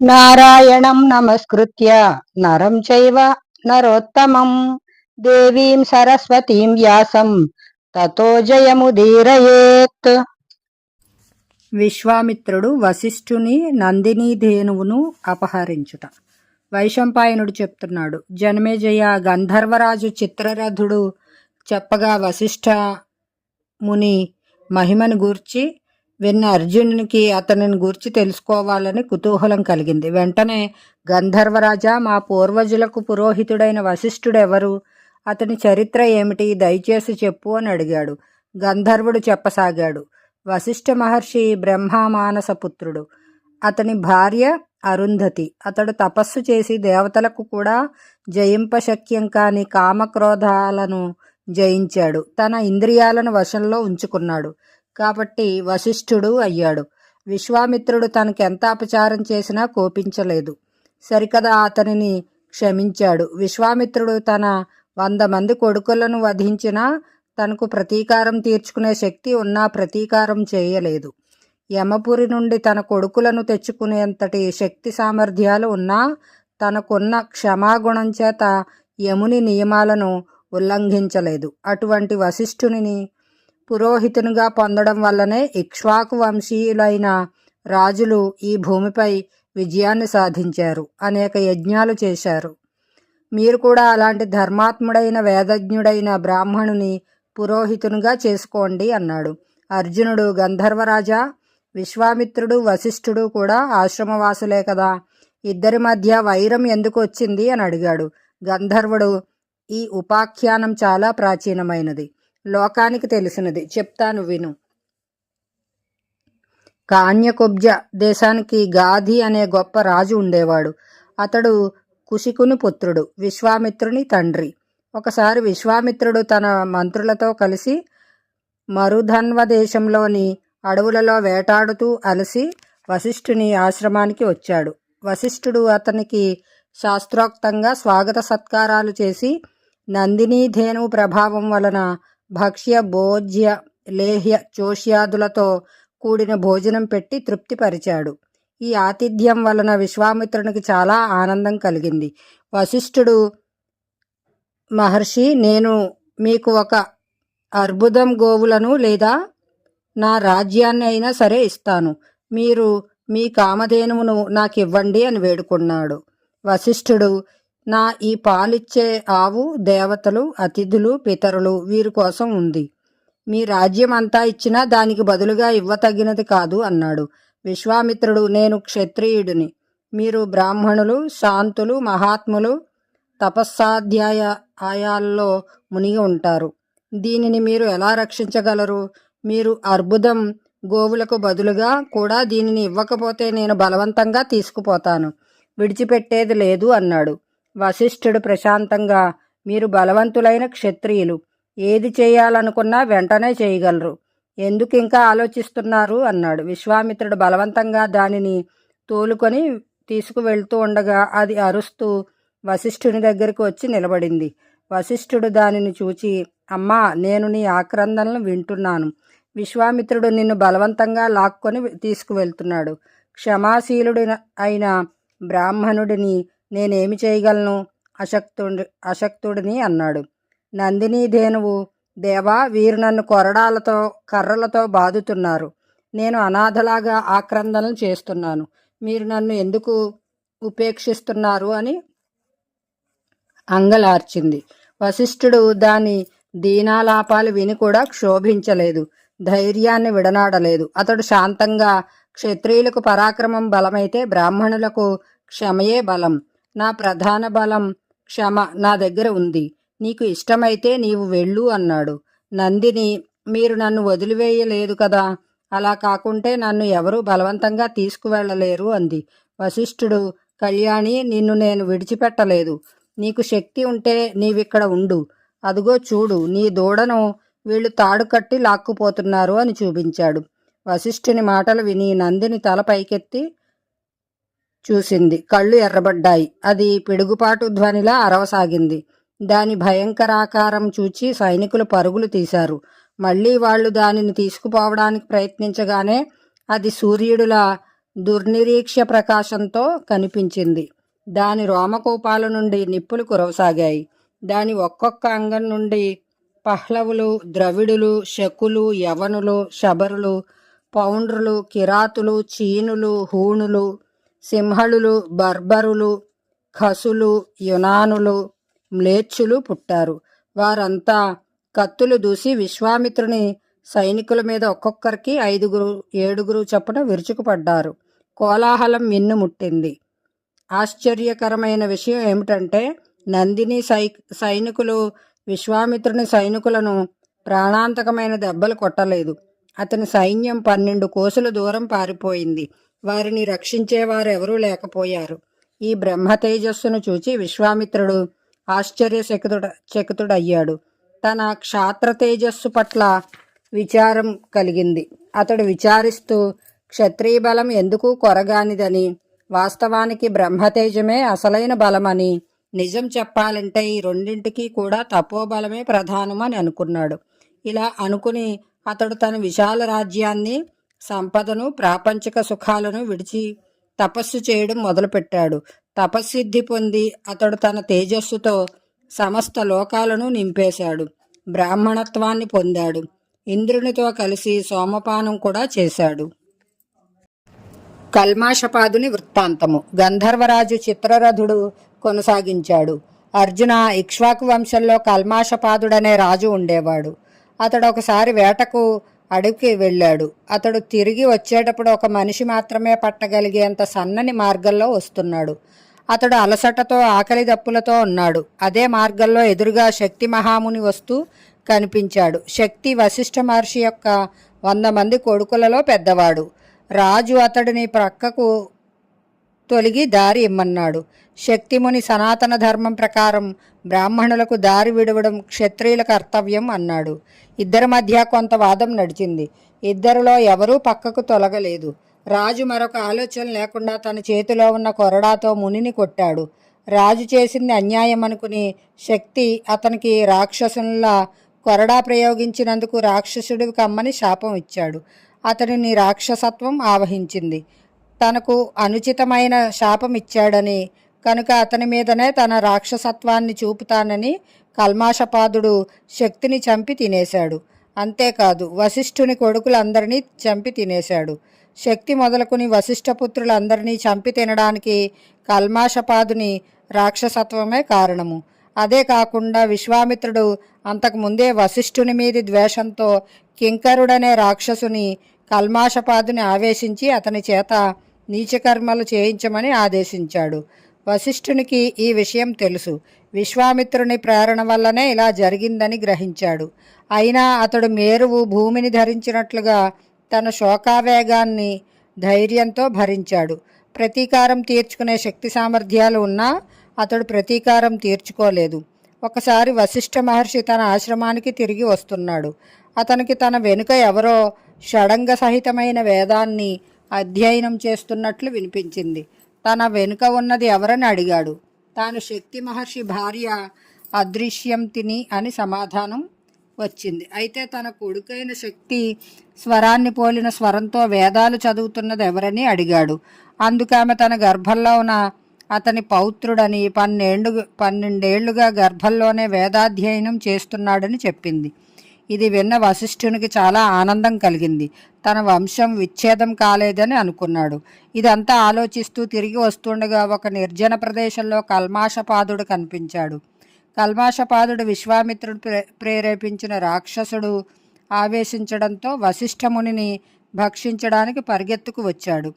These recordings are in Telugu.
నారాయణం నమస్కృత్య నరం చైవ నరోత్తమం దేవీం సరస్వతీం వ్యాసం తతో జయముదీరయేత్. విశ్వామిత్రుడు వశిష్ఠుని నందినీధేనువును అపహరించుట. వైశంపాయనుడు చెప్తున్నాడు, జనమేజయ, గంధర్వరాజు చిత్రరథుడు చెప్పగా వశిష్ఠ ముని మహిమను గూర్చి విన్న అర్జునునికి అతనిని గూర్చి తెలుసుకోవాలని కుతూహలం కలిగింది. వెంటనే గంధర్వరాజా, మా పూర్వజులకు పురోహితుడైన వశిష్ఠుడెవరు? అతని చరిత్ర ఏమిటి? దయచేసి చెప్పు అని అడిగాడు. గంధర్వుడు చెప్పసాగాడు. వశిష్ఠ మహర్షి బ్రహ్మమానస పుత్రుడు. అతని భార్య అరుంధతి. అతడు తపస్సు చేసి దేవతలకు కూడా జయింపశక్యం కాని కామక్రోధాలను జయించాడు. తన ఇంద్రియాలను వశంలో ఉంచుకున్నాడు కాబట్టి వశిష్ఠుడు అయ్యాడు. విశ్వామిత్రుడు తనకెంత అపచారం చేసినా కోపించలేదు. సరికదా అతనిని క్షమించాడు. విశ్వామిత్రుడు తన 100 మంది కొడుకులను వధించినా తనకు ప్రతీకారం తీర్చుకునే శక్తి ఉన్నా ప్రతీకారం చేయలేదు. యమపురి నుండి తన కొడుకులను తెచ్చుకునేంతటి శక్తి సామర్థ్యాలు ఉన్నా తనకున్న క్షమాగుణం చేత యముని నియమాలను ఉల్లంఘించలేదు. అటువంటి వశిష్ఠుని పురోహితునిగా పొందడం వల్లనే ఇక్ష్వాకు వంశీయులైన రాజులు ఈ భూమిపై విజయాన్ని సాధించారు, అనేక యజ్ఞాలు చేశారు. మీరు కూడా అలాంటి ధర్మాత్ముడైన వేదజ్ఞుడైన బ్రాహ్మణుని పురోహితునిగా చేసుకోండి అన్నాడు. అర్జునుడు, గంధర్వరాజా, విశ్వామిత్రుడు వశిష్ఠుడు కూడా ఆశ్రమవాసులే కదా, ఇద్దరి మధ్య వైరం ఎందుకు వచ్చింది అని అడిగాడు. గంధర్వుడు, ఈ ఉపాఖ్యానం చాలా ప్రాచీనమైనది, లోకానికి తెలిసినది, చెప్తాను విను. కాన్యకుబ్జ దేశానికి గాధి అనే గొప్ప రాజు ఉండేవాడు. అతడు కుశికుని పుత్రుడు, విశ్వామిత్రుని తండ్రి. ఒకసారి విశ్వామిత్రుడు తన మంత్రులతో కలిసి మరుధన్వ దేశంలోని అడవులలో వేటాడుతూ అలసి వశిష్ఠుని ఆశ్రమానికి వచ్చాడు. వశిష్ఠుడు అతనికి శాస్త్రోక్తంగా స్వాగత సత్కారాలు చేసి నందినీధేను ప్రభావం వలన భక్ష్య భోజ్య లేహ్య చోష్యాదులతో కూడిన భోజనం పెట్టి తృప్తిపరిచాడు. ఈ ఆతిథ్యం వలన విశ్వామిత్రునికి చాలా ఆనందం కలిగింది. వశిష్ఠుడు, మహర్షి, నేను మీకు ఒక అర్బుదం గోవులను లేదా నా రాజ్యాన్ని అయినా సరే ఇస్తాను, మీరు మీ కామధేనువును నాకు ఇవ్వండి అని వేడుకున్నాడు. వశిష్ఠుడు, నా ఈ పాలిచ్చే ఆవు దేవతలు, అతిథులు, పితరులు వీరి కోసం ఉంది. మీ రాజ్యం అంతా ఇచ్చినా దానికి బదులుగా ఇవ్వతగినది కాదు అన్నాడు. విశ్వామిత్రుడు, నేను క్షత్రియుడిని, మీరు బ్రాహ్మణులు, శాంతులు, మహాత్ములు, తపస్సాధ్యాయాల్లో మునిగి ఉంటారు. దీనిని మీరు ఎలా రక్షించగలరు? మీరు అర్బుదం గోవులకు బదులుగా కూడా దీనిని ఇవ్వకపోతే నేను బలవంతంగా తీసుకుపోతాను, విడిచిపెట్టేది లేదు అన్నాడు. వశిష్ఠుడు ప్రశాంతంగా, మీరు బలవంతులైన క్షత్రియులు, ఏది చేయాలనుకున్నా వెంటనే చేయగలరు, ఎందుకు ఇంకా ఆలోచిస్తున్నారు అన్నాడు. విశ్వామిత్రుడు బలవంతంగా దానిని తోలుకొని తీసుకువెళ్తూ ఉండగా అది అరుస్తూ వశిష్ఠుని దగ్గరికి వచ్చి నిలబడింది. వశిష్ఠుడు దానిని చూచి, అమ్మా, నేను నీ ఆక్రందనలు వింటున్నాను. విశ్వామిత్రుడు నిన్ను బలవంతంగా లాక్కొని తీసుకువెళ్తున్నాడు. క్షమాశీలుడి అయిన బ్రాహ్మణుడిని నేనేమి చేయగలను? అశక్తుడిని అన్నాడు. నందినీధేనువు, దేవా, వీరు నన్ను కొరడాలతో కర్రలతో బాదుతున్నారు, నేను అనాథలాగా ఆక్రందనలు చేస్తున్నాను, మీరు నన్ను ఎందుకు ఉపేక్షిస్తున్నారు అని అంగలార్చింది. వశిష్ఠుడు దాని దీనాలాపాలు విని కూడా క్షోభించలేదు, ధైర్యాన్ని విడనాడలేదు. అతడు శాంతంగా, క్షత్రియులకు పరాక్రమం బలమైతే బ్రాహ్మణులకు క్షమయే బలం. నా ప్రధాన బలం క్షమ నా దగ్గర ఉంది, నీకు ఇష్టమైతే నీవు వెళ్ళు అన్నాడు. నందిని, మీరు నన్ను వదిలివేయలేదు కదా, అలా కాకుంటే నన్ను ఎవరూ బలవంతంగా తీసుకువెళ్ళలేరు అంది. వశిష్ఠుడు, కళ్యాణి, నిన్ను నేను విడిచిపెట్టలేదు, నీకు శక్తి ఉంటే నీవిక్కడ ఉండు, అదుగో చూడు, నీ దూడను వీళ్ళు తాడు కట్టి లాక్కుపోతున్నారు అని చూపించాడు. వశిష్ఠుని మాటలు విని నందిని తల పైకెత్తి చూసింది. కళ్ళు ఎర్రబడ్డాయి. అది పిడుగుపాటు ధ్వనిలా అరవసాగింది. దాని భయంకరాకారం చూచి సైనికులు పరుగులు తీశారు. మళ్ళీ వాళ్ళు దానిని తీసుకుపోవడానికి ప్రయత్నించగానే అది సూర్యుడిలా దుర్నిరీక్ష్య ప్రకాశంతో కనిపించింది. దాని రోమకూపాల నుండి నిప్పులు కురవసాగాయి. దాని ఒక్కొక్క అంగం నుండి పహ్లవులు, ద్రవిడులు, శకులు, యవనులు, శబరులు, పౌండ్రులు, కిరాతులు, చీనులు, హూణులు, సింహళులు, బర్బరులు, ఖసులు, యునానులు, మ్లేచ్చులు పుట్టారు. వారంతా కత్తులు దూసి విశ్వామిత్రుని సైనికుల మీద ఒక్కొక్కరికి 5, 7 చొప్పున విరుచుకుపడ్డారు. కోలాహలం మిన్నుముట్టింది. ఆశ్చర్యకరమైన విషయం ఏమిటంటే నందిని సైనికులు విశ్వామిత్రుని సైనికులను ప్రాణాంతకమైన దెబ్బలు కొట్టలేదు. అతని సైన్యం 12 కోసుల దూరం పారిపోయింది. వారిని రక్షించేవారెవరూ లేకపోయారు. ఈ బ్రహ్మ తేజస్సును చూచి విశ్వామిత్రుడు ఆశ్చర్యచకితుడయ్యాడు. తన క్షాత్ర తేజస్సు పట్ల విచారం కలిగింది. అతడు విచారిస్తూ క్షత్రియ బలం ఎందుకు కొరగానిదని, వాస్తవానికి బ్రహ్మతేజమే అసలైన బలమని, నిజం చెప్పాలంటే ఈ రెండింటికి కూడా తపోబలమే ప్రధానమని అనుకున్నాడు. ఇలా అనుకుని అతడు తన విశాల రాజ్యాన్ని, సంపదను, ప్రాపంచిక సుఖాలను విడిచి తపస్సు చేయడం మొదలుపెట్టాడు. తపస్సిద్ధి పొంది అతడు తన తేజస్సుతో సమస్త లోకాలను నింపేశాడు. బ్రాహ్మణత్వాన్ని పొందాడు. ఇంద్రునితో కలిసి సోమపానం కూడా చేశాడు. కల్మాషపాదుని వృత్తాంతము. గంధర్వరాజు చిత్రరథుడు కొనసాగించాడు. అర్జున, ఇక్ష్వాకు వంశంలో కల్మాషపాదుడనే రాజు ఉండేవాడు. అతడు ఒకసారి వేటకు అడవికి వెళ్ళాడు. అతడు తిరిగి వచ్చేటప్పుడు ఒక మనిషి మాత్రమే పట్టగలిగేంత సన్నని మార్గంలో వస్తున్నాడు. అతడు అలసటతో, ఆకలి దప్పులతో ఉన్నాడు. అదే మార్గంలో ఎదురుగా శక్తి మహాముని వస్తూ కనిపించాడు. శక్తి వశిష్ఠ మహర్షి యొక్క 100 మంది కొడుకులలో పెద్దవాడు. రాజు అతడిని ప్రక్కకు తొలగి దారి ఇమ్మన్నాడు. శక్తిముని సనాతన ధర్మం ప్రకారం బ్రాహ్మణులకు దారి విడవడం క్షత్రియుల కర్తవ్యం అన్నాడు. ఇద్దరి మధ్య కొంత వాదం నడిచింది. ఇద్దరిలో ఎవరూ పక్కకు తొలగలేదు. రాజు మరొక ఆలోచన లేకుండా తన చేతిలో ఉన్న కొరడాతో మునిని కొట్టాడు. రాజు చేసింది అన్యాయం అనుకుని శక్తి అతనికి రాక్షసునిలా కొరడా ప్రయోగించినందుకు రాక్షసుడివి కమ్మని శాపం ఇచ్చాడు. అతనిని రాక్షసత్వం ఆవహించింది. తనకు అనుచితమైన శాపం ఇచ్చాడని, కనుక అతని మీదనే తన రాక్షసత్వాన్ని చూపుతానని కల్మాషపాదుడు శక్తిని చంపి తినేశాడు. అంతేకాదు వశిష్ఠుని కొడుకులందరినీ చంపి తినేశాడు. శక్తి మొదలుకుని వశిష్ఠపుత్రులందరినీ చంపి తినడానికి కల్మాషపాదుని రాక్షసత్వమే కారణము. అదే కాకుండా విశ్వామిత్రుడు అంతకుముందే వశిష్ఠుని మీది ద్వేషంతో కింకరుడనే రాక్షసుని కల్మాషపాదుని ఆవేశించి అతని చేత నీచకర్మలు చేయించమని ఆదేశించాడు. వశిష్ఠునికి ఈ విషయం తెలుసు. విశ్వామిత్రుని ప్రేరణ వల్లనే ఇలా జరిగిందని గ్రహించాడు. అయినా అతడు మేరువు భూమిని ధరించినట్లుగా తన శోకావేగాన్ని ధైర్యంతో భరించాడు. ప్రతీకారం తీర్చుకునే శక్తి సామర్థ్యాలు ఉన్నా అతడు ప్రతీకారం తీర్చుకోలేదు. ఒకసారి వశిష్ఠ మహర్షి తన ఆశ్రమానికి తిరిగి వస్తున్నాడు. అతనికి తన వెనుక ఎవరో షడంగ సహితమైన వేదాన్ని అధ్యయనం చేస్తున్నట్లు వినిపించింది. తన వెనుక ఉన్నది ఎవరని అడిగాడు. తాను శక్తి మహర్షి భార్య అదృశ్యంతిని అని సమాధానం వచ్చింది. అయితే తన కొడుకైన శక్తి స్వరాన్ని పోలిన స్వరంతో వేదాలు చదువుతున్నది ఎవరని అడిగాడు. అందుకామె తన గర్భంలో ఉన్న అతని పౌత్రుడని 12 ఏళ్లుగా గర్భంలోనే వేదాధ్యయనం చేస్తున్నాడని చెప్పింది. ఇది విన్న వశిష్ఠునికి చాలా ఆనందం కలిగింది. తన వంశం విచ్ఛేదం కాలేదని అనుకున్నాడు. ఇదంతా ఆలోచిస్తూ తిరిగి వస్తుండగా ఒక నిర్జన ప్రదేశంలో కల్మాషపాదుడు కనిపించాడు. కల్మాషపాదుడు విశ్వామిత్రుడు ప్రేరేపించిన రాక్షసుడు ఆవేశించడంతో వశిష్ఠమునిని భక్షించడానికి పరిగెత్తుకు వచ్చాడు.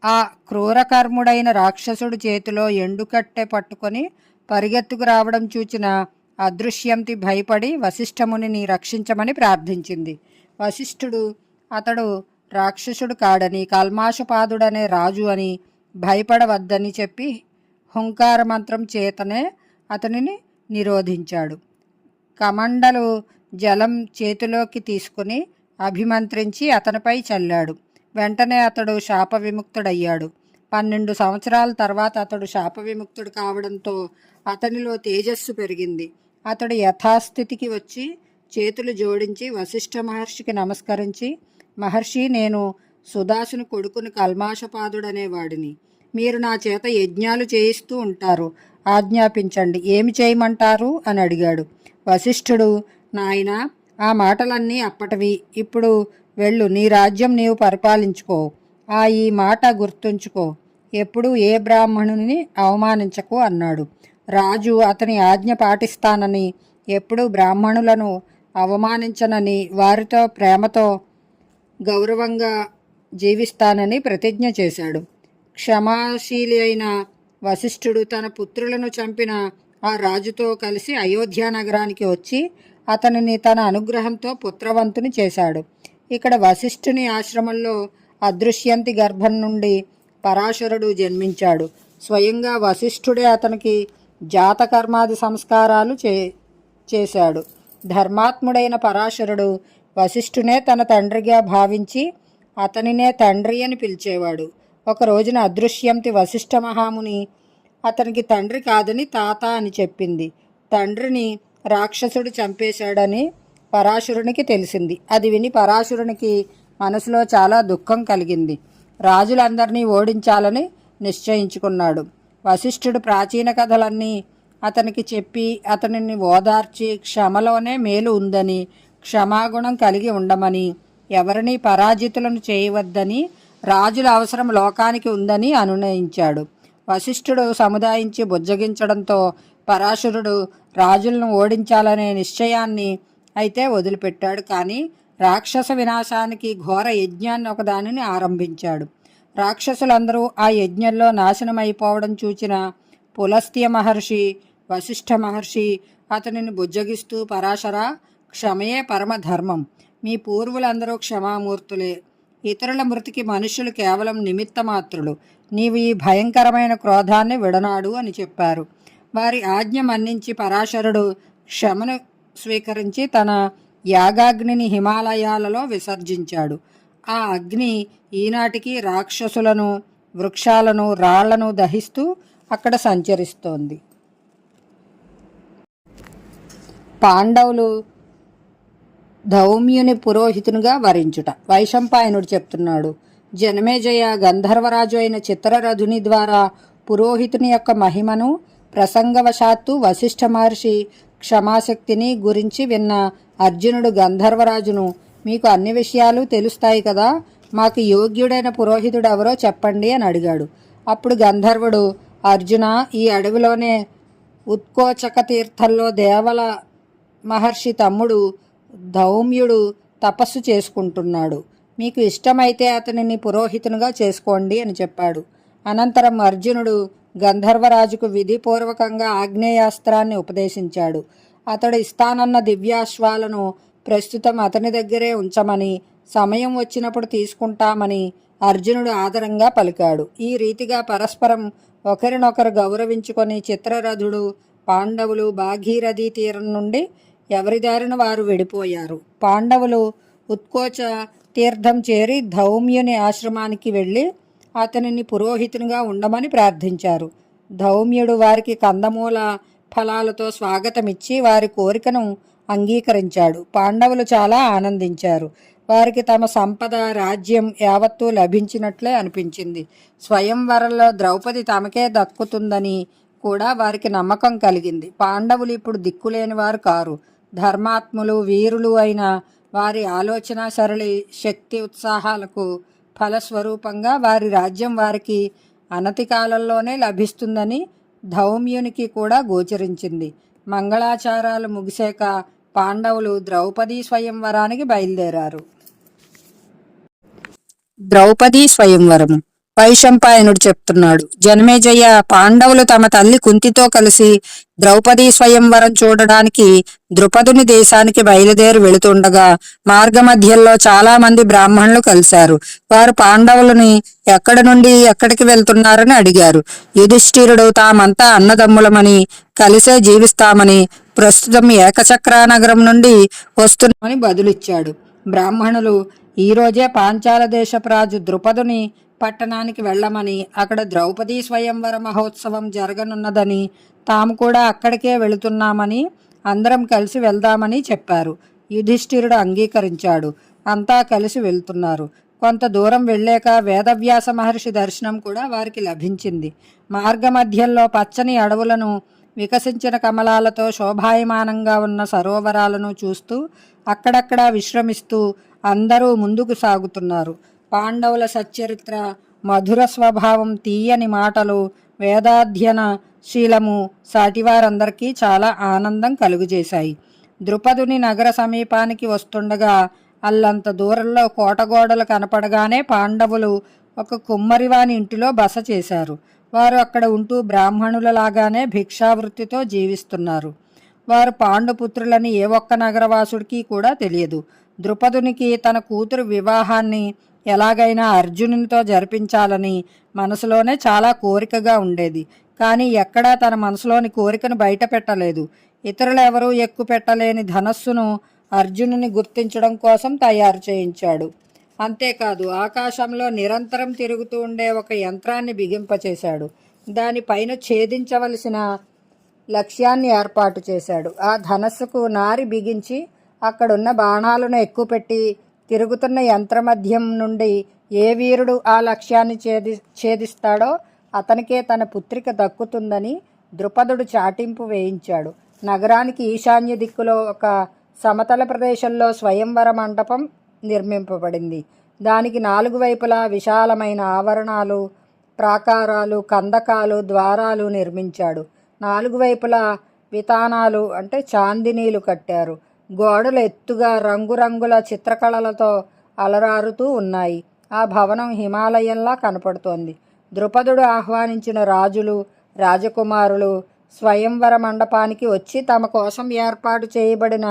ఆ క్రూరకర్ముడైన రాక్షసుడు చేతిలో ఎండుకట్టె పట్టుకొని పరిగెత్తుకు రావడం చూచిన అదృశ్యంతి భయపడి వశిష్ఠమునిని రక్షించమని ప్రార్థించింది. వశిష్ఠుడు అతడు రాక్షసుడు కాడని, కల్మాషపాదుడనే రాజు అని భయపడవద్దని చెప్పి హుంకార మంత్రం చేతనే అతనిని నిరోధించాడు. కమండలు జలం చేతిలోకి తీసుకుని అభిమంత్రించి అతనిపై చల్లాడు. వెంటనే అతడు శాప విముక్తుడయ్యాడు. 12 సంవత్సరాల తర్వాత అతడు శాప విముక్తుడు కావడంతో అతనిలో తేజస్సు పెరిగింది. అతడు యథాస్థితికి వచ్చి చేతులు జోడించి వశిష్ఠ మహర్షికి నమస్కరించి, మహర్షి, నేను సుదాసుని కొడుకుని కల్మాషపాదుడనేవాడిని. మీరు నా చేత యజ్ఞాలు చేయిస్తూ ఉంటారు, ఆజ్ఞాపించండి, ఏమి చేయమంటారు అని అడిగాడు. వశిష్ఠుడు, నాయనా, ఆ మాటలన్నీ అప్పటివి. ఇప్పుడు వెళ్ళు, నీ రాజ్యం నీవు పరిపాలించుకో. ఈ మాట గుర్తుంచుకో, ఎప్పుడూ ఏ బ్రాహ్మణుని అవమానించకు అన్నాడు. రాజు అతని ఆజ్ఞ పాటిస్తానని, ఎప్పుడూ బ్రాహ్మణులను అవమానించనని, వారితో ప్రేమతో గౌరవంగా జీవిస్తానని ప్రతిజ్ఞ చేశాడు. క్షమాశీలి అయిన వశిష్ఠుడు తన పుత్రులను చంపిన ఆ రాజుతో కలిసి అయోధ్య నగరానికి వచ్చి అతనిని తన అనుగ్రహంతో పుత్రవంతుని చేశాడు. ఇక్కడ వశిష్ఠుని ఆశ్రమంలో అదృశ్యంతి గర్భం నుండి పరాశరుడు జన్మించాడు. స్వయంగా వశిష్ఠుడే అతనికి జాతకర్మాది సంస్కారాలు చేశాడు. ధర్మాత్ముడైన పరాశరుడు వశిష్ఠునే తన తండ్రిగా భావించి అతనినే తండ్రి అని పిలిచేవాడు. ఒక రోజున అదృశ్యంతి వశిష్ఠ మహాముని అతనికి తండ్రి కాదని తాత అని చెప్పింది. తండ్రిని రాక్షసుడు చంపేశాడని పరాశరునికి తెలిసింది. అది విని పరాశరునికి మనసులో చాలా దుఃఖం కలిగింది. రాజులందరినీ ఓడించాలని నిశ్చయించుకున్నాడు. వశిష్ఠుడు ప్రాచీన కథలన్నీ అతనికి చెప్పి అతనిని ఓదార్చి క్షమలోనే మేలు ఉందని, క్షమాగుణం కలిగి ఉండమని, ఎవరినీ పరాజితులను చేయవద్దని, రాజుల అవసరం లోకానికి ఉందని అనునయించాడు. వశిష్ఠుడు సముదాయించి బుజ్జగించడంతో పరాశరుడు రాజులను ఓడించాలనే నిశ్చయాన్ని అయితే వదిలిపెట్టాడు. కానీ రాక్షస వినాశానికి ఘోర యజ్ఞాన్ని ఒకదానిని ఆరంభించాడు. రాక్షసులందరూ ఆ యజ్ఞంలో నాశనమైపోవడం చూచిన పులస్త్య మహర్షి, వశిష్ఠ మహర్షి అతనిని బుజ్జగిస్తూ, పరాశర, క్షమయే పరమధర్మం. మీ పూర్వులందరూ క్షమామూర్తులే. ఇతరుల మృతికి మనుషులు కేవలం నిమిత్తమాత్రులు. నీవు ఈ భయంకరమైన క్రోధాన్ని విడనాడు అని చెప్పారు. వారి ఆజ్ఞ మన్నించి పరాశరుడు క్షమను స్వీకరించి తన యాగాగ్నిని హిమాలయాలలో విసర్జించాడు. ఆ అగ్ని ఈనాటికి రాక్షసులను, వృక్షాలను, రాళ్లను దహిస్తూ అక్కడ సంచరిస్తోంది. పాండవులు ధౌమ్యుని పురోహితునిగా వరించుట. వైశంపాయనుడు చెప్తున్నాడు, జనమేజయ గంధర్వరాజు అయిన చిత్రరథుని ద్వారా పురోహితుని యొక్క మహిమను ప్రసంగవశాత్తు వశిష్ఠ మహర్షి క్షమాశక్తిని గురించి విన్న అర్జునుడు గంధర్వరాజును, మీకు అన్ని విషయాలు తెలుస్తాయి కదా, మాకు యోగ్యుడైన పురోహితుడు ఎవరో చెప్పండి అని అడిగాడు. అప్పుడు గంధర్వుడు, అర్జున, ఈ అడవిలోనే ఉత్కోచక తీర్థంలో దేవల మహర్షి తమ్ముడు ధౌమ్యుడు తపస్సు చేసుకుంటున్నాడు. మీకు ఇష్టమైతే అతనిని పురోహితునిగా చేసుకోండి అని చెప్పాడు. అనంతరం అర్జునుడు గంధర్వరాజుకు విధిపూర్వకంగా ఆగ్నేయాస్త్రాన్ని ఉపదేశించాడు. అతడు ఇస్తానన్న దివ్యాశ్వాలను ప్రస్తుతం అతని దగ్గరే ఉంచమని, సమయం వచ్చినప్పుడు తీసుకుంటామని అర్జునుడు ఆదరంగా పలికాడు. ఈ రీతిగా పరస్పరం ఒకరినొకరు గౌరవించుకొని చిత్రరథుడు, పాండవులు భాగీరథీ తీరం నుండి ఎవరి దారిన వారు విడిపోయారు. పాండవులు ఉత్కోచ తీర్థం చేరి ధౌమ్యుని ఆశ్రమానికి వెళ్ళి అతనిని పురోహితునిగా ఉండమని ప్రార్థించారు. ధౌమ్యుడు వారికి కందమూల ఫలాలతో స్వాగతమిచ్చి వారి కోరికను అంగీకరించాడు. పాండవులు చాలా ఆనందించారు. వారికి తమ సంపద, రాజ్యం యావత్తూ లభించినట్లే అనిపించింది. స్వయంవరంలో ద్రౌపది తమకే దక్కుతుందని కూడా వారికి నమ్మకం కలిగింది. పాండవులు ఇప్పుడు దిక్కులేని వారు కారు. ధర్మాత్ములు, వీరులు అయిన వారి ఆలోచన సరళి, శక్తి, ఉత్సాహాలకు ఫలస్వరూపంగా వారి రాజ్యం వారికి అనతి కాలంలోనే లభిస్తుందని ధౌమ్యునికి కూడా గోచరించింది. మంగళాచారాలు ముగిసాక పాండవులు ద్రౌపదీ స్వయంవరానికి బయలుదేరారు. ద్రౌపదీ స్వయంవరము. వైశంపాయనుడు చెప్తున్నాడు, జనమేజయ, పాండవులు తమ తల్లి కుంతితో కలిసి ద్రౌపదీ స్వయంవరం చూడడానికి ద్రుపదుని దేశానికి బయలుదేరి వెళుతుండగా మార్గమధ్యంలో చాలా మంది బ్రాహ్మణులు కలిశారు. వారు పాండవులని ఎక్కడి నుండి ఎక్కడికి వెళ్తున్నారని అడిగారు. యుధిష్ఠిరుడు తామంతా అన్నదమ్ములమని, కలిసే జీవిస్తామని, ప్రస్తుతం ఏకచక్రానగరం నుండి వస్తున్నామని బదులిచ్చాడు. బ్రాహ్మణులు, ఈరోజే పాంచాల దేశపు రాజు ద్రుపదుని పట్టణానికి వెళ్ళమని, అక్కడ ద్రౌపదీ స్వయంవర మహోత్సవం జరగనున్నదని, తాము కూడా అక్కడికే వెళుతున్నామని, అందరం కలిసి వెళ్దామని చెప్పారు. యుధిష్ఠిరుడు అంగీకరించాడు. అంతా కలిసి వెళ్తున్నారు. కొంత దూరం వెళ్ళాక వేదవ్యాస మహర్షి దర్శనం కూడా వారికి లభించింది. మార్గమధ్యంలో పచ్చని అడవులను, వికసించిన కమలాలతో శోభాయమానంగా ఉన్న సరోవరాలను చూస్తూ అక్కడక్కడా విశ్రమిస్తూ అందరూ ముందుకు సాగుతున్నారు. పాండవుల సచ్చరిత్ర, మధుర స్వభావం, తీయని మాటలు, వేదాధ్యన శీలము సాటివారందరికీ చాలా ఆనందం కలుగజేశాయి. ద్రుపదుని నగర సమీపానికి వస్తుండగా అల్లంత దూరంలో కోటగోడలు కనపడగానే పాండవులు ఒక కుమ్మరివాని ఇంటిలో బస చేశారు. వారు అక్కడ ఉంటూ బ్రాహ్మణులలాగానే భిక్షావృత్తితో జీవిస్తున్నారు. వారు పాండుపుత్రులని ఏ ఒక్క నగరవాసుడికి కూడా తెలియదు. ద్రుపదునికి తన కూతురు వివాహాన్ని ఎలాగైనా అర్జునునితో జరిపించాలని మనసులోనే చాలా కోరికగా ఉండేది. కానీ ఎక్కడా తన మనసులోని కోరికను బయట పెట్టలేదు. ఇతరులెవరూ ఎక్కువ పెట్టలేని ధనస్సును అర్జునుని గుర్తించడం కోసం తయారు చేయించాడు. అంతేకాదు ఆకాశంలో నిరంతరం తిరుగుతూ ఉండే ఒక యంత్రాన్ని బిగింపచేశాడు. దానిపైన ఛేదించవలసిన లక్ష్యాన్ని ఏర్పాటు చేశాడు. ఆ ధనస్సుకు నారి బిగించి అక్కడున్న బాణాలను ఎక్కుపెట్టి తిరుగుతున్న యంత్రమధ్యం నుండి ఏ వీరుడు ఆ లక్ష్యాన్ని ఛేదిస్తాడో అతనికే తన పుత్రిక దక్కుతుందని ద్రుపదుడు చాటింపు వేయించాడు. నగరానికి ఈశాన్య దిక్కులో ఒక సమతల ప్రదేశంలో స్వయంవర మండపం నిర్మింపబడింది. దానికి 4 వైపులా విశాలమైన ఆవరణాలు, ప్రాకారాలు, కందకాలు, ద్వారాలు నిర్మించాడు. 4 వైపులా వితానాలు అంటే చాందినీలు కట్టారు. గోడలు ఎత్తుగా రంగురంగుల చిత్రకళలతో అలరారుతూ ఉన్నాయి. ఆ భవనం హిమాలయంలా కనపడుతోంది. ద్రుపదుడు ఆహ్వానించిన రాజులు, రాజకుమారులు స్వయంవర మండపానికి వచ్చి తమ కోసం ఏర్పాటు చేయబడిన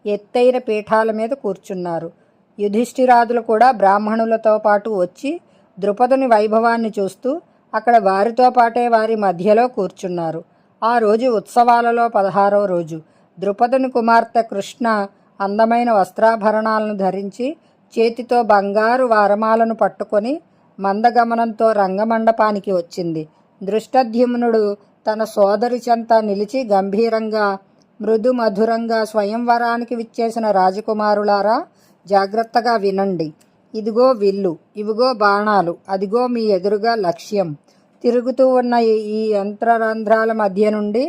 ఎత్తైన పీఠాల మీద కూర్చున్నారు. యుధిష్ఠిరాదులు కూడా బ్రాహ్మణులతో పాటు వచ్చి ద్రుపదుని వైభవాన్ని చూస్తూ అక్కడ వారితో పాటే వారి మధ్యలో కూర్చున్నారు. ఆ రోజు ఉత్సవాలలో 16వ రోజు. ద్రుపదుని కుమార్తె కృష్ణ అందమైన వస్త్రాభరణాలను ధరించి చేతితో బంగారు వారమాలను పట్టుకొని మందగమనంతో రంగమండపానికి వచ్చింది. దృష్టద్యుమ్నుడు తన సోదరి చెంత నిలిచి గంభీరంగా, మృదు మధురంగా, స్వయంవరానికి విచ్చేసిన రాజకుమారులారా, జాగ్రత్తగా వినండి. ఇదిగో విల్లు, ఇవిగో బాణాలు, అదిగో మీ ఎదురుగా లక్ష్యం. తిరుగుతూ ఉన్న ఈ యంత్రరంధ్రాల మధ్య నుండి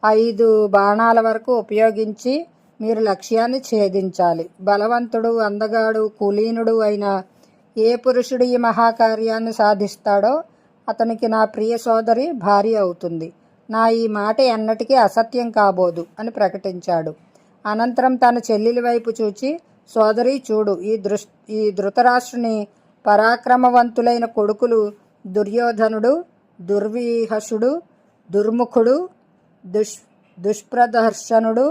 5 బాణాల వరకు ఉపయోగించి మీరు లక్ష్యాన్ని ఛేదించాలి. బలవంతుడు, అందగాడు, కులీనుడు అయిన ఏ పురుషుడు ఈ మహాకార్యాన్ని సాధిస్తాడో అతనికి నా ప్రియ సోదరి భార్య అవుతుంది. నా ఈ మాట ఎన్నటికీ అసత్యం కాబోదు అని ప్రకటించాడు. అనంతరం తన చెల్లెలి వైపు చూచి, సోదరి చూడు, ఈ ధృతరాష్ట్రుని పరాక్రమవంతులైన కొడుకులు దుర్యోధనుడు, దుర్విహసుడు, దుర్ముఖుడు, దుష్ప్రదర్శనుడు,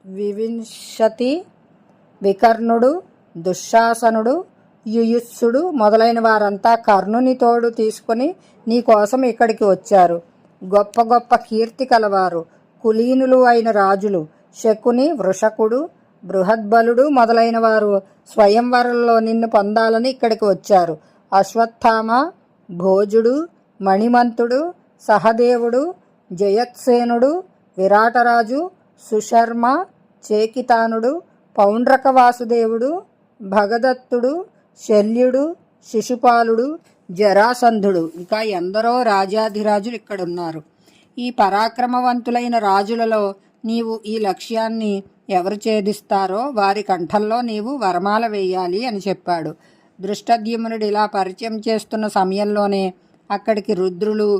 వివింశతి, వికర్ణుడు, దుశ్శాసనుడు, యుయుత్సుడు మొదలైన వారంతా కర్ణుని తోడు తీసుకుని నీ కోసం ఇక్కడికి వచ్చారు. గొప్ప గొప్ప కీర్తి కలవారు, కులీనులు అయిన రాజులు శకుని, వృషకుడు, బృహద్బలుడు మొదలైన వారు స్వయంవరంలో నిన్ను పొందాలని ఇక్కడికి వచ్చారు. అశ్వత్థామ, భోజుడు, మణిమంతుడు, సహదేవుడు, జయత్సేనుడు, విరాటరాజు, సుశర్మ, చేకితానుడు, పౌండ్రక వాసుదేవుడు, భగదత్తుడు, శల్యుడు, శిశుపాలుడు, జరాసంధుడు ఇంకా ఎందరో రాజాధిరాజులు ఇక్కడున్నారు. ఈ పరాక్రమవంతులైన రాజులలో నీవు ఈ లక్ష్యాన్ని ఎవరు ఛేదిస్తారో వారి కంఠంలో నీవు వరమాల వేయాలి అని చెప్పాడు. దృష్టద్యుమ్నుడు ఇలా పరిచయం చేస్తున్న సమయంలోనే అక్కడికి రుద్రులు,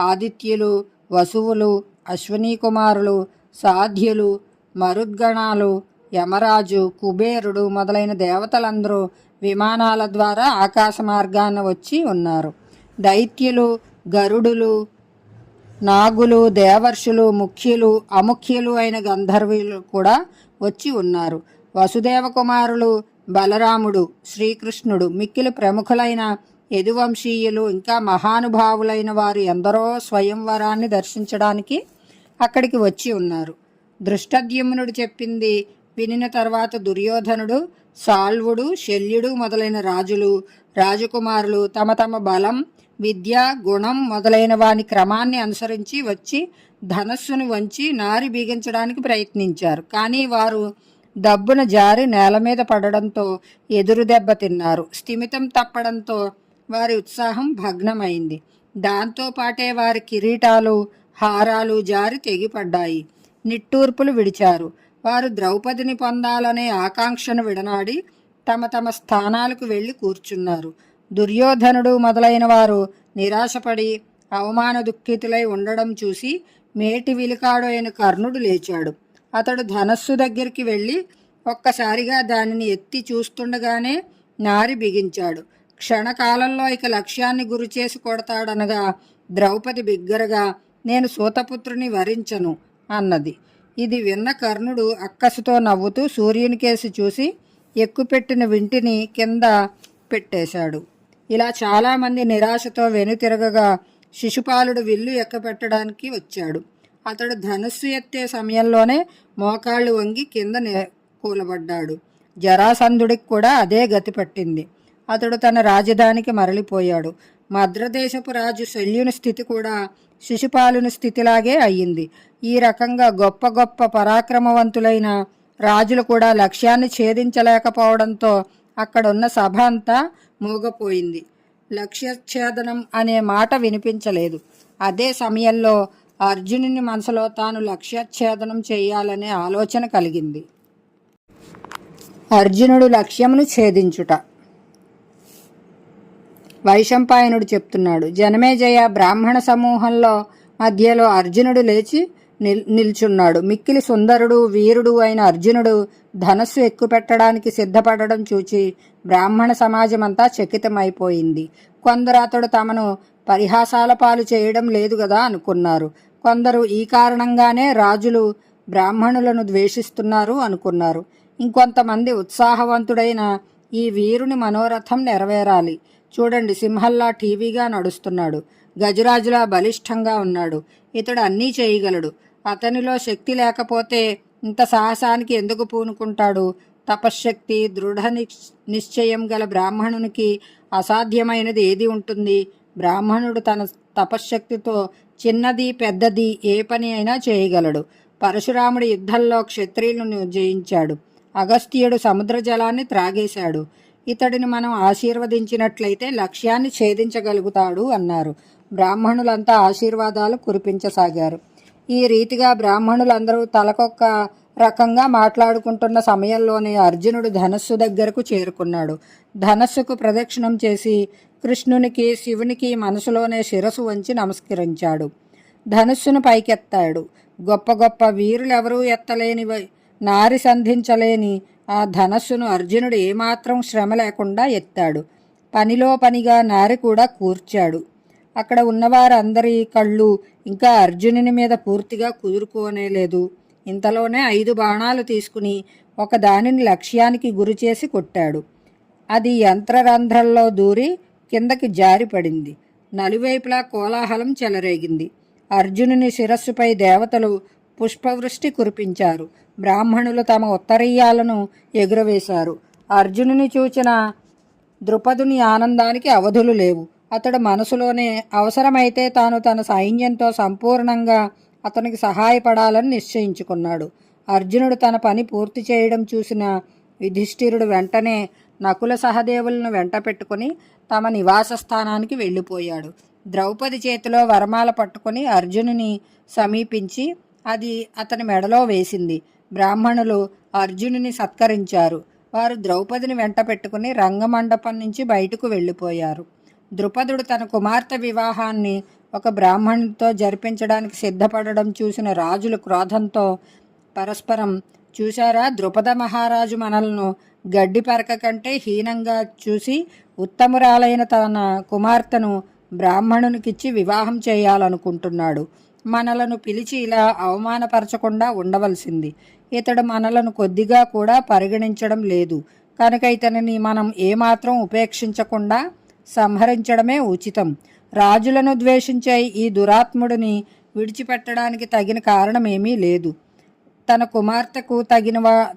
ఆదిత్యులు, వసువులు, అశ్వినీ కుమారులు, సాధ్యులు, మరుద్గణాలు, యమరాజు, కుబేరుడు మొదలైన దేవతలందరూ విమానాల ద్వారా ఆకాశ మార్గాన వచ్చి ఉన్నారు. దైత్యులు, గరుడులు, నాగులు, దేవర్షులు, ముఖ్యులు, అముఖ్యులు అయిన గంధర్వులు కూడా వచ్చి ఉన్నారు. వసుదేవ కుమారులు బలరాముడు, శ్రీకృష్ణుడు, మిక్కిలి ప్రముఖులైన యదువంశీయులు ఇంకా మహానుభావులైన వారు ఎందరో స్వయంవరాన్ని దర్శించడానికి అక్కడికి వచ్చి ఉన్నారు. దృష్టద్యుమ్నుడు చెప్పింది వినిన తర్వాత దుర్యోధనుడు, సాల్వుడు, శల్యుడు మొదలైన రాజులు, రాజకుమారులు తమ తమ బలం, విద్య, గుణం మొదలైన వాని క్రమాన్ని అనుసరించి వచ్చి ధనస్సును వంచి నారి బిగించడానికి ప్రయత్నించారు. కానీ వారు దబ్బున జారి నేల మీద పడడంతో ఎదురు దెబ్బ తిన్నారు. స్థిమితం తప్పడంతో వారి ఉత్సాహం భగ్నమైంది. దాంతోపాటే వారి కిరీటాలు హారాలు జారి తెగిపడ్డాయి. నిట్టూర్పులు విడిచారు. వారు ద్రౌపదిని పొందాలనే ఆకాంక్షను విడనాడి తమ తమ స్థానాలకు వెళ్ళి కూర్చున్నారు. దుర్యోధనుడు మొదలైన వారు నిరాశపడి అవమాన దుఃఖితులై ఉండడం చూసి మేటి విలుకాడు అయిన కర్ణుడు లేచాడు. అతడు ధనస్సు దగ్గరికి వెళ్ళి ఒక్కసారిగా దానిని ఎత్తి చూస్తుండగానే నారి బిగించాడు. క్షణకాలంలో ఇక లక్ష్యాన్ని గురిచేసి కొడతాడనగా ద్రౌపది బిగ్గరగా, నేను సూతపుత్రుని వరించను అన్నది. ఇది విన్న కర్ణుడు అక్కసుతో నవ్వుతూ సూర్యునికేసి చూసి ఎక్కుపెట్టిన వింటిని కింద పెట్టేశాడు. ఇలా చాలామంది నిరాశతో వెనుతిరగగా శిశుపాలుడు విల్లు ఎక్కపెట్టడానికి వచ్చాడు. అతడు ధనుస్సు ఎత్తే సమయంలోనే మోకాళ్ళు వంగి కింద కూలబడ్డాడు. జరాసంధుడికి కూడా అదే గతి పట్టింది. అతడు తన రాజధానికి మరలిపోయాడు. మద్రదేశపు రాజు శల్యుని స్థితి కూడా శిశుపాలుని స్థితిలాగే అయ్యింది. ఈ రకంగా గొప్ప గొప్ప పరాక్రమవంతులైన రాజులు కూడా లక్ష్యాన్ని ఛేదించలేకపోవడంతో అక్కడున్న సభ అంతా మూగపోయింది. లక్ష్యఛేదనం అనే మాట వినిపించలేదు. అదే సమయంలో అర్జునుని మనసులో తాను లక్ష్యఛేదనం చేయాలనే ఆలోచన కలిగింది. అర్జునుడు లక్ష్యమును ఛేదించుట. వైశంపాయనుడు చెప్తున్నాడు. జనమేజయ బ్రాహ్మణ సమూహంలో మధ్యలో అర్జునుడు లేచి నిల్చున్నాడు. మిక్కిలి సుందరుడు వీరుడు అయిన అర్జునుడు ధనస్సు ఎక్కుపెట్టడానికి సిద్ధపడడం చూచి బ్రాహ్మణ సమాజమంతా చకితమైపోయింది. కొందరు అతడు తమను పరిహాసాల పాలు చేయడం లేదు కదా అనుకున్నారు. కొందరు ఈ కారణంగానే రాజులు బ్రాహ్మణులను ద్వేషిస్తున్నారు అనుకున్నారు. ఇంకొంతమంది ఉత్సాహవంతుడైన ఈ వీరుని మనోరథం నెరవేరాలి, చూడండి సింహల్లా టీవీగా నడుస్తున్నాడు, గజరాజులా బలిష్టంగా ఉన్నాడు, ఇతడు అన్నీ చేయగలడు, అతనిలో శక్తి లేకపోతే ఇంత సాహసానికి ఎందుకు పూనుకుంటాడు, తపశ్శక్తి దృఢ నిశ్చయం గల బ్రాహ్మణునికి అసాధ్యమైనది ఏది ఉంటుంది, బ్రాహ్మణుడు తన తపశ్శక్తితో చిన్నది పెద్దది ఏ పని అయినా చేయగలడు. పరశురాముడి యుద్ధంలో క్షత్రియులను జయించాడు. అగస్త్యుడు సముద్ర జలాన్ని త్రాగేశాడు. ఇతడిని మనం ఆశీర్వదించినట్లయితే లక్ష్యాన్ని ఛేదించగలుగుతాడు అన్నారు. బ్రాహ్మణులంతా ఆశీర్వాదాలు కురిపించసాగారు. ఈ రీతిగా బ్రాహ్మణులందరూ తలకొక్క రకంగా మాట్లాడుకుంటున్న సమయంలోనే అర్జునుడు ధనస్సు దగ్గరకు చేరుకున్నాడు. ధనస్సుకు ప్రదక్షిణం చేసి కృష్ణునికి శివునికి మనసులోనే శిరసు వంచి నమస్కరించాడు. ధనుస్సును పైకెత్తాడు. గొప్ప గొప్ప వీరులెవరూ ఎత్తలేని నారి సంధించలేని ఆ ధనస్సును అర్జునుడు ఏమాత్రం శ్రమ లేకుండా ఎత్తాడు. పనిలో పనిగా నారి కూడా కూర్చాడు. అక్కడ ఉన్నవారందరి కళ్ళు ఇంకా అర్జునుని మీద పూర్తిగా కుదురుకోనేలేదు. ఇంతలోనే 5 బాణాలు తీసుకుని ఒక దానిని లక్ష్యానికి గురిచేసి కొట్టాడు. అది యంత్రరంధ్రంలో దూరి కిందకి జారిపడింది. నలువైపులా కోలాహలం చెలరేగింది. అర్జునుని శిరస్సుపై దేవతలు పుష్పవృష్టి కురిపించారు. బ్రాహ్మణులు తమ ఉత్తరీయాలను ఎగురవేశారు. అర్జునుని చూచిన ద్రుపదుని ఆనందానికి అవధులు లేవు. అతడు మనసులోనే అవసరమైతే తాను తన సైన్యంతో సంపూర్ణంగా అతనికి సహాయపడాలని నిశ్చయించుకున్నాడు. అర్జునుడు తన పని పూర్తి చేయడం చూసిన యుధిష్ఠిరుడు వెంటనే నకుల సహదేవులను వెంట పెట్టుకుని తమ నివాస స్థానానికి వెళ్ళిపోయాడు. ద్రౌపది చేతిలో వరమాల పట్టుకుని అర్జునుని సమీపించి అది అతని మెడలో వేసింది. బ్రాహ్మణులు అర్జునుని సత్కరించారు. వారు ద్రౌపదిని వెంట పెట్టుకుని రంగమండపం నుంచి బయటకు వెళ్ళిపోయారు. ద్రుపదుడు తన కుమార్తె వివాహాన్ని ఒక బ్రాహ్మణుడితో జరిపించడానికి సిద్ధపడడం చూసిన రాజులు క్రోధంతో పరస్పరం, చూశారా, ద్రుపద మహారాజు మనలను గడ్డి పరక కంటే హీనంగా చూసి ఉత్తమురాలైన తన కుమార్తెను బ్రాహ్మణునికిచ్చి వివాహం చేయాలనుకుంటున్నాడు. మనలను పిలిచి ఇలా అవమానపరచకుండా ఉండవలసింది. ఇతడు మనలను కొద్దిగా కూడా పరిగణించడం లేదు కనుక ఇతనిని మనం ఏమాత్రం ఉపేక్షించకుండా సంహరించడమే ఉచితం. రాజులను ద్వేషించే ఈ దురాత్ముడిని విడిచిపెట్టడానికి తగిన కారణమేమీ లేదు. తన కుమార్తెకు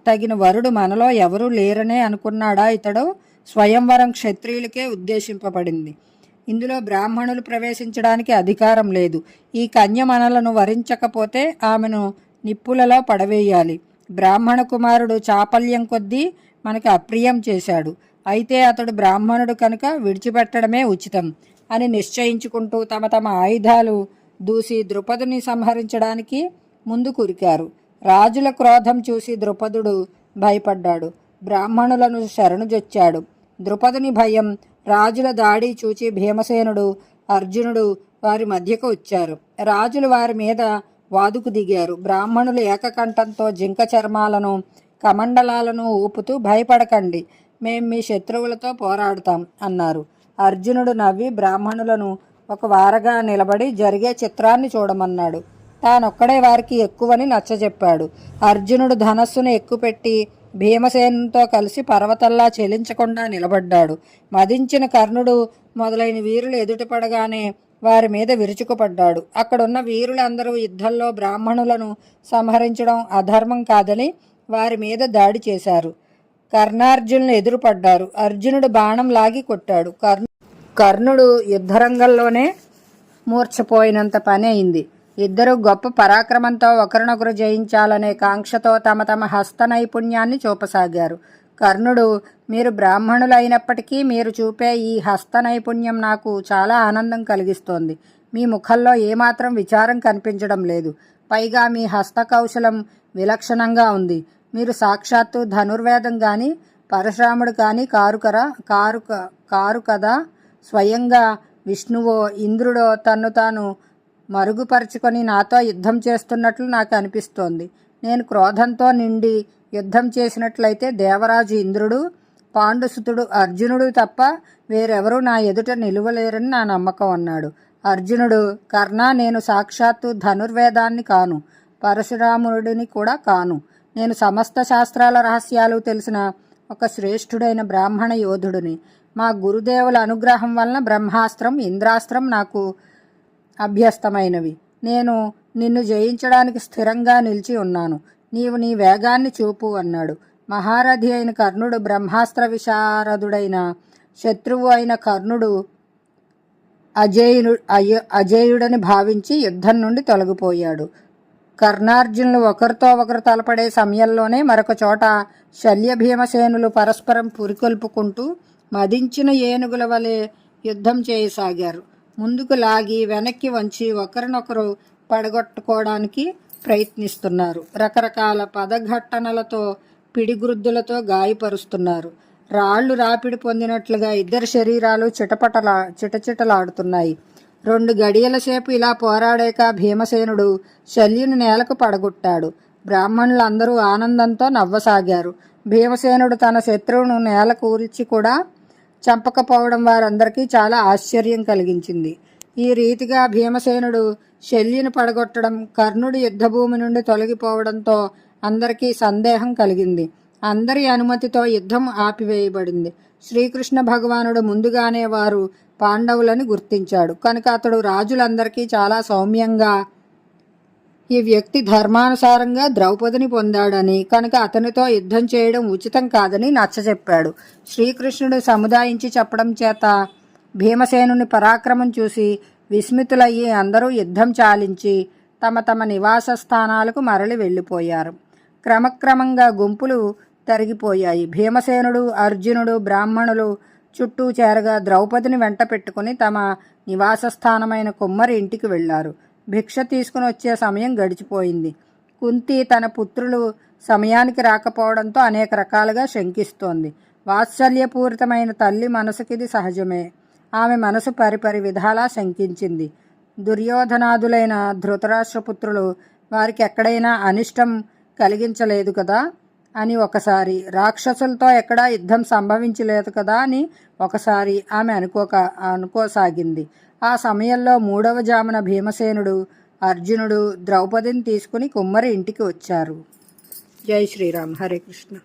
తగిన వరుడు మనలో ఎవరూ లేరనే అనుకున్నాడా ఇతడు? స్వయంవరం క్షత్రియులకే ఉద్దేశింపబడింది. ఇందులో బ్రాహ్మణులు ప్రవేశించడానికి అధికారం లేదు. ఈ కన్య మనలను వరించకపోతే ఆమెను నిప్పులలో పడవేయాలి. బ్రాహ్మణ కుమారుడు చాపల్యం కొద్దీ మనకి అప్రియం చేశాడు. అయితే అతడు బ్రాహ్మణుడు కనుక విడిచిపెట్టడమే ఉచితం అని నిశ్చయించుకుంటూ తమ తమ ఆయుధాలు దూసి ద్రుపదుని సంహరించడానికి ముందు కురికారు. రాజుల క్రోధం చూసి ద్రుపదుడు భయపడ్డాడు. బ్రాహ్మణులను శరణుజొచ్చాడు. ద్రుపదుని భయం, రాజుల దాడి చూచి భీమసేనుడు, అర్జునుడు వారి మధ్యకు వచ్చారు. రాజులు వారి మీద వాదుకు దిగారు. బ్రాహ్మణులు ఏకకంఠంతో జింక చర్మాలను, కమండలాలను ఊపుతూ భయపడకండి, మేం మీ శత్రువులతో పోరాడుతాం అన్నారు. అర్జునుడు నవ్వి బ్రాహ్మణులను ఒక వారగా నిలబడి జరిగే చిత్రాన్ని చూడమన్నాడు. తానొక్కడే వారికి ఎక్కువని నచ్చజెప్పాడు. అర్జునుడు ధనస్సును ఎక్కుపెట్టి భీమసేనుతో కలిసి పర్వతల్లా చెలించకుండా నిలబడ్డాడు. మదించిన కర్ణుడు మొదలైన వీరులు ఎదుటపడగానే వారి మీద విరుచుకుపడ్డాడు. అక్కడున్న వీరులందరూ యుద్ధంలో బ్రాహ్మణులను సంహరించడం అధర్మం కాదని వారి మీద దాడి చేశారు. కర్ణార్జునులు ఎదురుపడ్డారు. అర్జునుడు బాణం లాగి కొట్టాడు. కర్ణుడు యుద్ధరంగంలోనే మూర్ఛపోయినంత పని అయింది. ఇద్దరు గొప్ప పరాక్రమంతో ఒకరినొకరు జయించాలనే కాంక్షతో తమ తమ హస్త నైపుణ్యాన్ని చూపసాగారు. కర్ణుడు, మీరు బ్రాహ్మణులైనప్పటికీ మీరు చూపే ఈ హస్త నైపుణ్యం నాకు చాలా ఆనందం కలిగిస్తోంది. మీ ముఖంలో ఏమాత్రం విచారం కనిపించడం లేదు. పైగా మీ హస్త కౌశలం విలక్షణంగా ఉంది. మీరు సాక్షాత్తు ధనుర్వేదం కానీ పరశురాముడు కానీ కారు కదా. స్వయంగా విష్ణువో ఇంద్రుడో తన్ను తాను మరుగుపరుచుకొని నాతో యుద్ధం చేస్తున్నట్లు నాకు అనిపిస్తోంది. నేను క్రోధంతో నిండి యుద్ధం చేసినట్లయితే దేవరాజు ఇంద్రుడు, పాండుసుతుడు అర్జునుడు తప్ప వేరెవరూ నా ఎదుట నిలువలేరని నా నమ్మకం అన్నాడు. అర్జునుడు, కర్ణ, నేను సాక్షాత్తు ధనుర్వేదాన్ని కాను, పరశురాముడిని కూడా కాను. నేను సమస్త శాస్త్రాల రహస్యాలు తెలిసిన ఒక శ్రేష్ఠుడైన బ్రాహ్మణ యోధుడిని. మా గురుదేవుల అనుగ్రహం వలన బ్రహ్మాస్త్రం, ఇంద్రాస్త్రం నాకు అభ్యస్తమైనవి. నేను నిన్ను జయించడానికి స్థిరంగా నిలిచి ఉన్నాను. నీవు నీ వేగాన్ని చూపు అన్నాడు. మహారథి అయిన కర్ణుడు, బ్రహ్మాస్త్ర విశారదుడైన శత్రువు అయిన కర్ణుడు అజేయుడని భావించి యుద్ధం నుండి తొలగిపోయాడు. కర్ణార్జునులు ఒకరితో ఒకరు తలపడే సమయంలోనే మరొక చోట శల్య భీమసేనులు పరస్పరం పురికొల్పుకుంటూ మదించిన ఏనుగుల వలె యుద్ధం చేయసాగారు. ముందుకు లాగి వెనక్కి వంచి ఒకరినొకరు పడగొట్టుకోవడానికి ప్రయత్నిస్తున్నారు. రకరకాల పదఘట్టనలతో పిడిగుద్దులతో గాయపరుస్తున్నారు. రాళ్లు రాపిడి పొందినట్లుగా ఇద్దరి శరీరాలు చిటచిటలాడుతున్నాయి. 2 గడియల సేపు ఇలా పోరాడాక భీమసేనుడు శల్యుని నేలకు పడగొట్టాడు. బ్రాహ్మణులందరూ ఆనందంతో నవ్వసాగారు. భీమసేనుడు తన శత్రువును నేల కూల్చి కూడా చంపకపోవడం వారందరికీ చాలా ఆశ్చర్యం కలిగించింది. ఈ రీతిగా భీమసేనుడు శల్యుని పడగొట్టడం, కర్ణుడి యుద్ధభూమి నుండి తొలగిపోవడంతో అందరికీ సందేహం కలిగింది. అందరి అనుమతితో యుద్ధం ఆపివేయబడింది. శ్రీకృష్ణ భగవానుడు ముందుగానే వారు పాండవులని గుర్తించాడు కనుక అతడు రాజులందరికీ చాలా సౌమ్యంగా ఈ వ్యక్తి ధర్మానుసారంగా ద్రౌపదిని పొందాడని, కనుక అతనితో యుద్ధం చేయడం ఉచితం కాదని నచ్చజెప్పాడు. శ్రీకృష్ణుడు సముదాయించి చెప్పడం చేత భీమసేనుని పరాక్రమం చూసి విస్మితులయ్యి అందరూ యుద్ధం చాలించి తమ తమ నివాస స్థానాలకు మరలి వెళ్ళిపోయారు. క్రమక్రమంగా గుంపులు తరిగిపోయాయి. భీమసేనుడు, అర్జునుడు, బ్రాహ్మణులు చుట్టూ చేరగా ద్రౌపదిని వెంట పెట్టుకుని తమ నివాస స్థానమైన కుమ్మరి ఇంటికి వెళ్లారు. భిక్ష తీసుకుని వచ్చే సమయం గడిచిపోయింది. కుంతి తన పుత్రులు సమయానికి రాకపోవడంతో అనేక రకాలుగా శంకిస్తోంది. వాత్సల్యపూరితమైన తల్లి మనసుకిది సహజమే. ఆమె మనసు పరిపరి విధాలా శంకించింది. దుర్యోధనాదులైన ధృతరాష్ట్రపుత్రులు వారికి ఎక్కడైనా అనిష్టం కలిగించలేదు కదా అని ఒకసారి, రాక్షసులతో ఎక్కడా యుద్ధం సంభవించలేదు కదా అని ఒకసారి ఆమె అనుకోసాగింది. ఆ సమయంలో 3వ జామున భీమసేనుడు, అర్జునుడు ద్రౌపదిని తీసుకుని కుమ్మరి ఇంటికి వచ్చారు. జై శ్రీరామ్. హరే కృష్ణ.